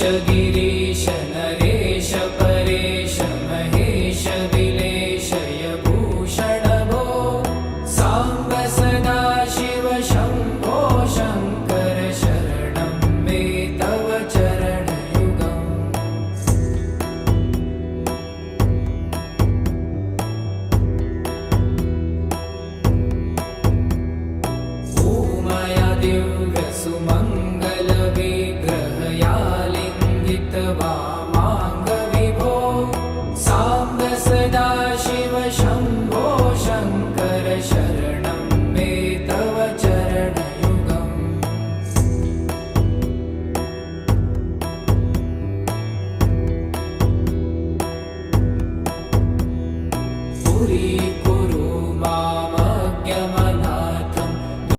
गिरीश नरेश परेश महेश विलेशय भूषण भो साम्ब सदा शिव शम्भो शङ्कर शरणं मे तव चरणयुगम् ॐ मया दिव्य सुमङ्गल